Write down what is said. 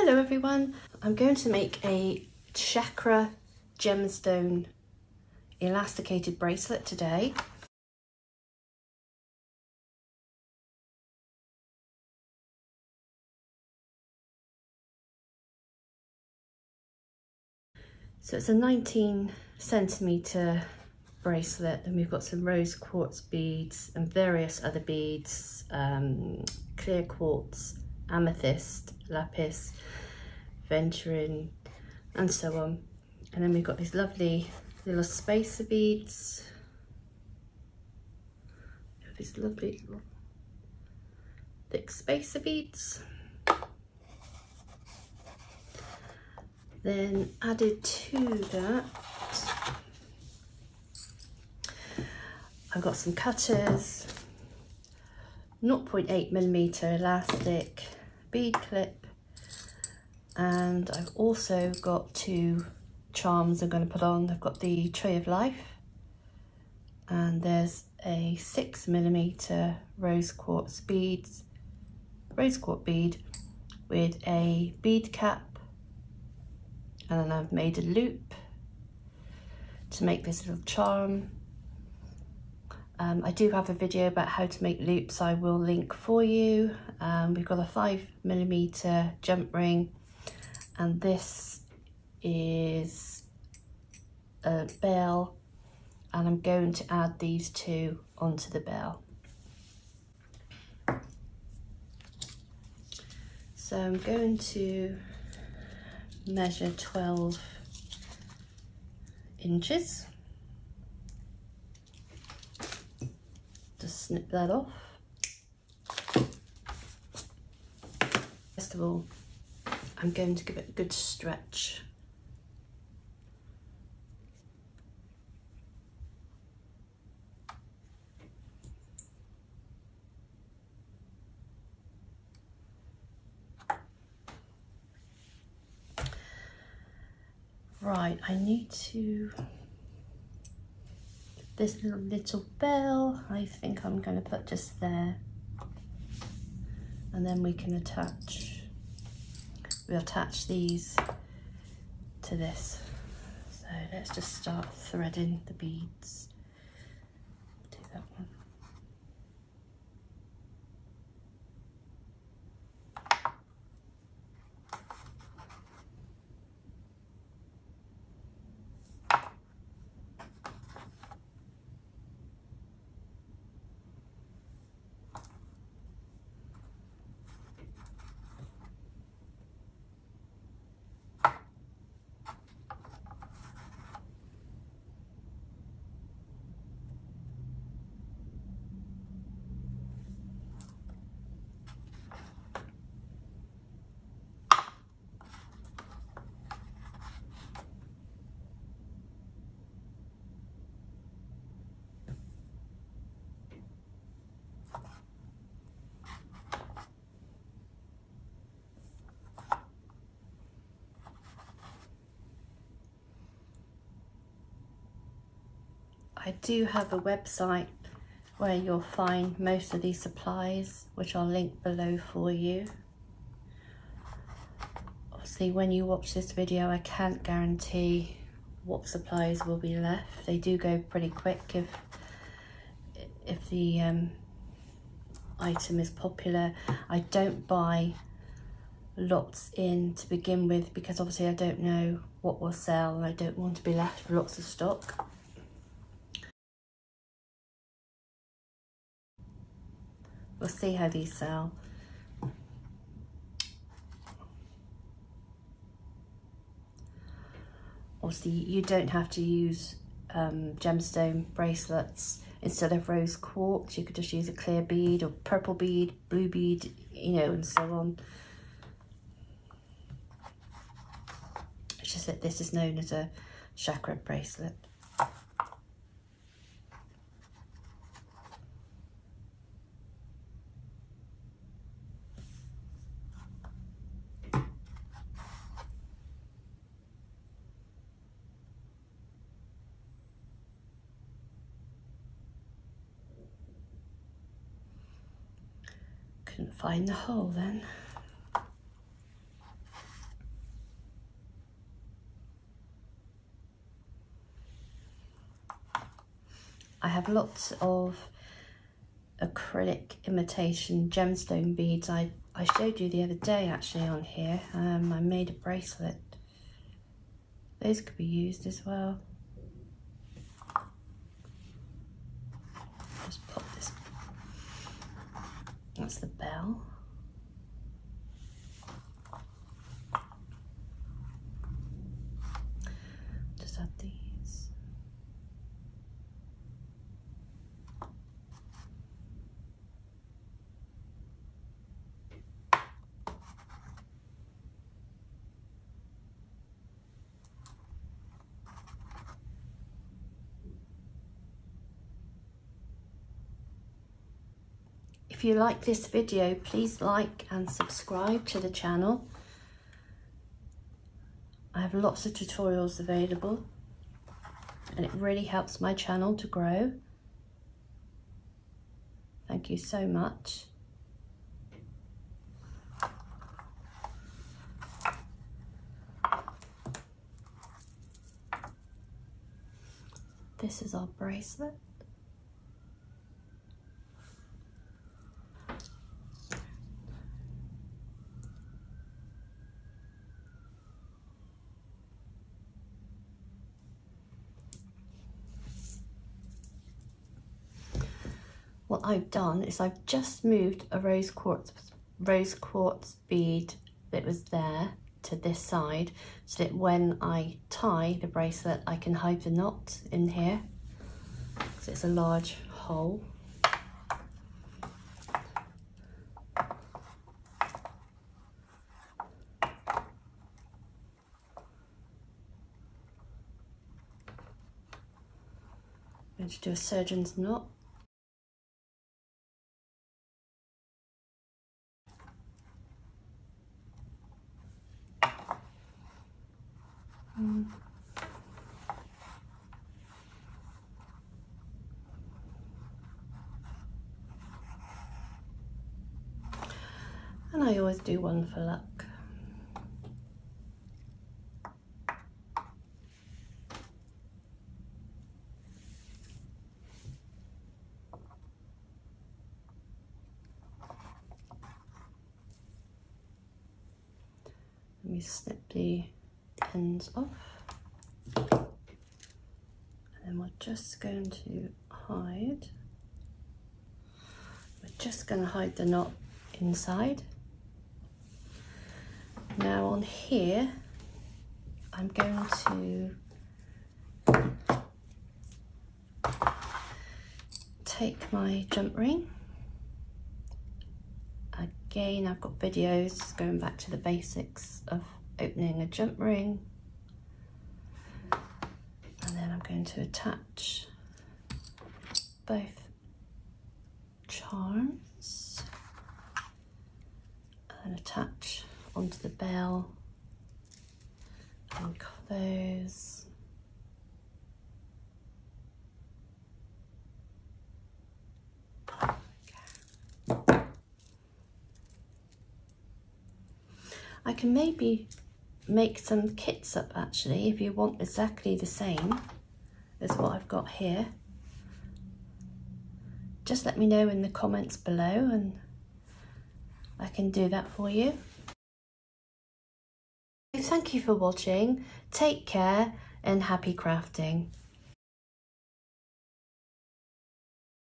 Hello everyone, I'm going to make a Chakra gemstone elasticated bracelet today. So it's a 19 centimeter bracelet, and we've got some rose quartz beads and various other beads, clear quartz, amethyst, lapis, Aventurine, and so on. And then we've got these lovely little spacer beads. These lovely little thick spacer beads. Then added to that, I've got some cutters, 0.8mm elastic, bead clip, and I've also got two charms I'm going to put on. I've got the Tree of Life, and there's a 6mm rose quartz bead with a bead cap, and then I've made a loop to make this little charm. I do have a video about how to make loops, I will link for you. We've got a 5mm jump ring, and this is a bell, and I'm going to add these two onto the bell. So I'm going to measure 12 inches. Just snip that off. First of all, I'm going to give it a good stretch. Right, I need to, this little bell, I think I'm going to put just there, and then we can we'll attach these to this. So let's just start threading the beads. Do that one. I do have a website where you'll find most of these supplies, which I'll link below for you. Obviously, when you watch this video, I can't guarantee what supplies will be left. They do go pretty quick if the item is popular. I don't buy lots in to begin with, because obviously I don't know what will sell, and I don't want to be left with lots of stock. We'll see how these sell. Obviously, you don't have to use gemstone bracelets instead of rose quartz. You could just use a clear bead or purple bead, blue bead, you know, and so on. It's just that this is known as a chakra bracelet. Couldn't find the hole then. I have lots of acrylic imitation gemstone beads. I showed you the other day actually on here. I made a bracelet. Those could be used as well. Just pop this. That's the bell. Just add these. If you like this video, please like and subscribe to the channel. I have lots of tutorials available and it really helps my channel to grow. Thank you so much. This is our bracelet. What I've done is I've just moved a rose quartz bead that was there to this side, so that when I tie the bracelet I can hide the knot in here, because it's a large hole. I'm going to do a surgeon's knot. And I always do one for luck. Let me snip the ends off. And then we're just going to hide. We're just going to hide the knot inside. Now on here, I'm going to take my jump ring. Again, I've got videos going back to the basics of opening a jump ring. And then I'm going to attach both charms and attach onto the bell and close. I can maybe make some kits up actually if you want exactly the same as what I've got here. Just let me know in the comments below and I can do that for you. Thank you for watching, take care and happy crafting.